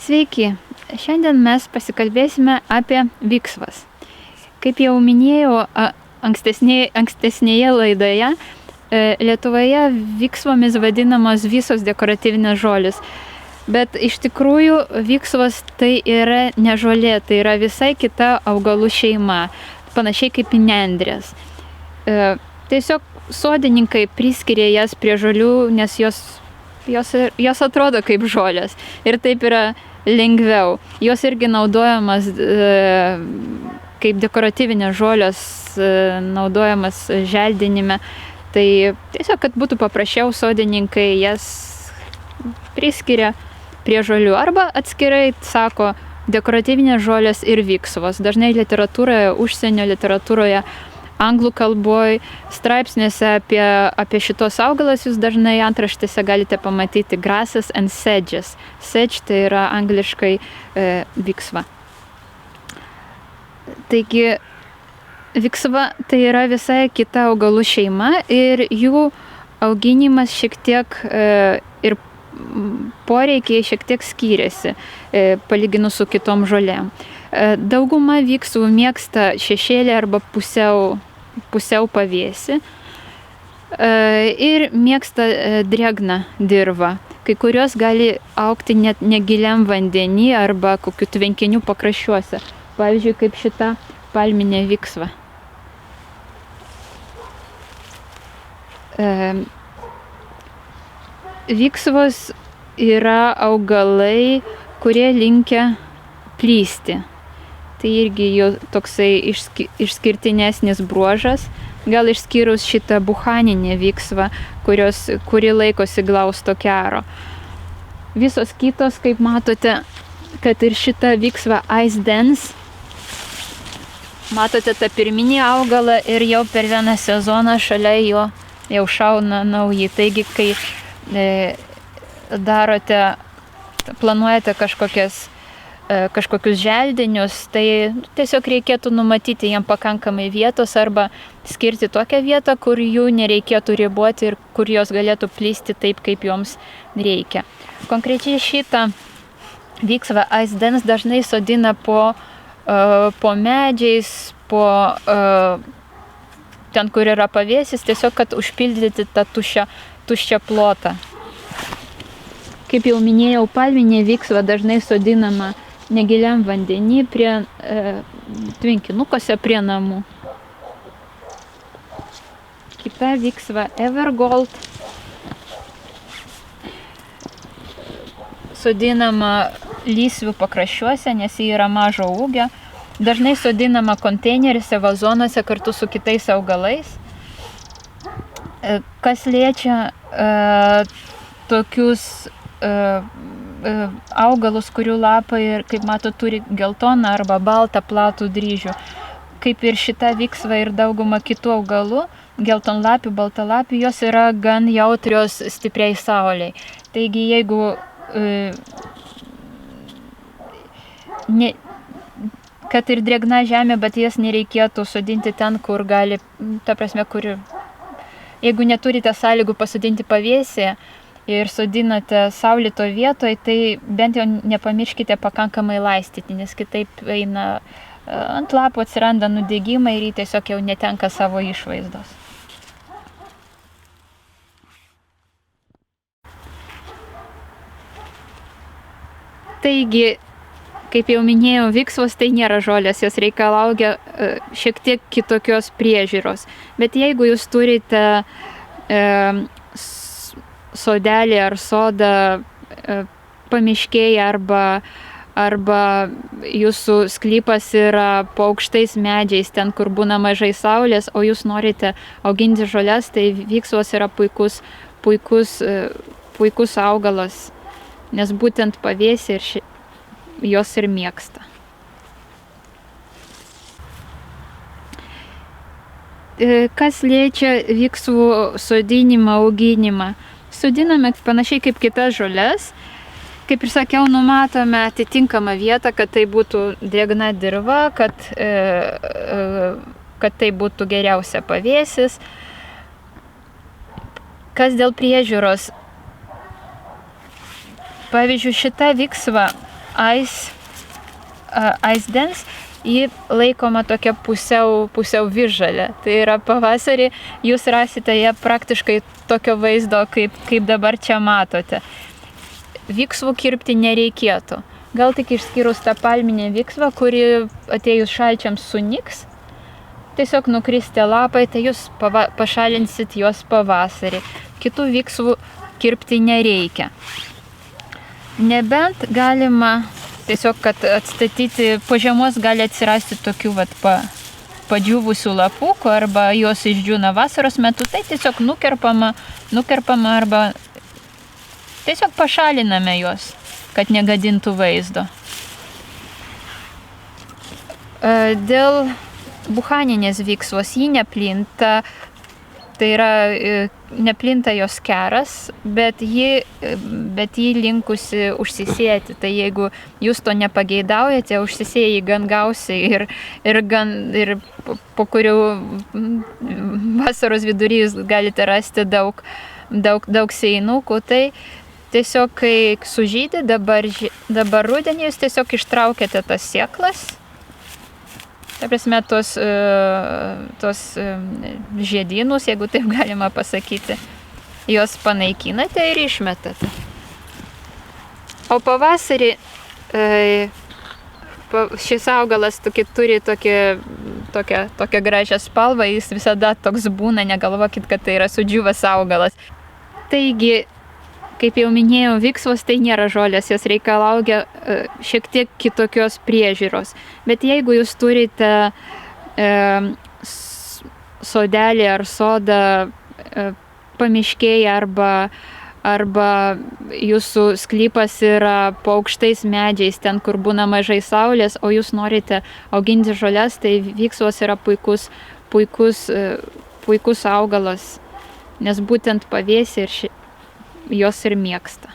Sveiki, šiandien mes pasikalbėsime apie viksvas. Kaip jau minėjau ankstesnėje laidoje, Lietuvoje viksvomis vadinamos visos dekoratyvinės žolės. Bet iš tikrųjų viksvos tai yra ne žolė, tai yra visai kita augalų šeima, panašiai kaip nendrės. Tiesiog sodininkai priskiria jas prie žolių, nes jos atrodo kaip žolės ir taip yra lengviau. Jos irgi naudojamas kaip dekoratyvinės žolės, naudojamas želdinime. Tai tiesiog, kad būtų paprasčiau, sodininkai jas priskiria prie žolių arba atskirai sako dekoratyvinės žolės ir viksvos. Dažnai literatūroje, užsienio literatūroje, anglų kalboje, straipsniuose apie šitos augalas jūs dažnai antraštėse galite pamatyti grasses and sedges. Sedge tai yra angliškai viksva. Taigi, viksva tai yra visai kita augalų šeima ir jų auginimas šiek tiek ir poreikiai šiek tiek skiriasi palyginus su kitom žolėm. Dauguma viksvų mėgsta šešėlį arba pusiau pavėsį ir mėgsta drėgną dirvą. Kai kurios gali augti net negiliam vandenį arba kokių tvenkinių pakraščiuose. Pavyzdžiui, kaip šita palminė viksva. Viksvos yra augalai, kurie linkę plysti. Tai irgi jo toksai išskirtinesnis bruožas, gal išskyrus šitą buchaninę viksvą, kuri laikosi glausto kero. Visos kitos, kaip matote, kad ir šita viksva Ice Dance, matote tą pirminį augalą ir jau per vieną sezoną šalia jo jau šauna nauji. Taigi, kai planuojate kažkokius želdinius, tai tiesiog reikėtų numatyti jam pakankamai vietos arba skirti tokią vietą, kur jų nereikėtų riboti ir kur jos galėtų plysti taip, kaip joms reikia. Konkrečiai šitą viksvą Ice Dance dažnai sodina po medžiais, ten, kur yra pavėsis, tiesiog, kad užpildyti tą tuščią plotą. Kaip jau minėjau, palminė viksva dažnai sodinama negiliam vandenį prie tvenkinukose prie namų. Kita viksva Evergold sodinama lysvių pakraščiuose, nes ji yra mažo ūgio. Dažnai sodinama konteineriuose, vazonuose kartu su kitais augalais. Kas liečia tokius augalus, kurių lapai, kaip mato, turi geltoną arba baltą platų dryžių. Kaip ir šita viksva ir dauguma kitų augalų, geltonlapių, baltalapių, jos yra gan jautrios stipriai saulei. Taigi, jeigu kad ir drėgna žemė, bet jas nereikėtų sodinti ten, kur gali, ta prasme, jeigu neturite sąlygų pasodinti pavėsyje ir sodinate saulėto vietoje, tai bent jau nepamirškite pakankamai laistyti, nes kitaip eina ant lapų atsiranda nudegimai ir jį tiesiog jau netenka savo išvaizdos. Taigi, kaip jau minėjau, viksvos tai nėra žolės, jos reikalauja šiek tiek kitokios priežiūros. Bet jeigu jūs turite sodelį ar sodą pamiškėje arba jūsų sklypas yra po aukštais medžiais, ten, kur būna mažai saulės, o jūs norite auginti žolės, tai viksvos yra puikus augalas, nes būtent pavėsį jos ir mėgsta. Kas liečia viksvų sodinimą, auginimą? Sodiname panašiai kaip kitas žolės. Kaip ir sakiau, numatome atitinkamą vietą, kad tai būtų drėgna dirva, kad tai būtų geriausia pavėsis. Kas dėl priežiūros? Pavyzdžiui, šita viksva Ice Dance, ji laikoma tokia pusiau visžalė. Tai yra pavasarį jūs rasite ją praktiškai tokio vaizdo, kaip dabar čia matote. Viksvų kirpti nereikėtų. Gal tik išskyrus tą palminę viksvą, kuri atėjus šalčiams sunyks. Tiesiog nukris tie lapai, tai jūs pašalinsit juos pavasarį. Kitų viksvų kirpti nereikia. Nebent galima tiesiog, kad atstatyti po žiemos gali atsirasti tokių padžiūvusių lapukų arba jos išdžiūna vasaros metu, tai tiesiog nukerpama arba tiesiog pašaliname juos, kad negadintų vaizdo. Dėl buchaninės viksvos ji neplinta, tai yra neplinta jos keras, bet ji linkusi užsisėti. Tai jeigu jūs to nepageidaujate, užsisėja gan gausiai ir po kurių vasaros vidury jūs galite rasti daug sėjinukų. Tai tiesiog, kai sužydi, dabar rudenį jūs tiesiog ištraukėte tas sėklas. Ta prasme, tos žiedynus, jeigu taip galima pasakyti, juos panaikinate ir išmetate. O pavasarį šis augalas turi tokią gražią spalvą, jis visada toks būna, negalvokit, kad tai yra sudžiūvęs augalas. Taigi, kaip jau minėjau, viksvos tai nėra žolės, jos reikalauja šiek tiek kitokios priežiūros. Bet jeigu jūs turite sodelį ar sodą pamiškėje arba jūsų sklypas yra po aukštais medžiais, ten, kur būna mažai saulės, o jūs norite auginti žolės, tai viksvos yra puikus augalas, nes būtent pavėsį jos ir mėgsta.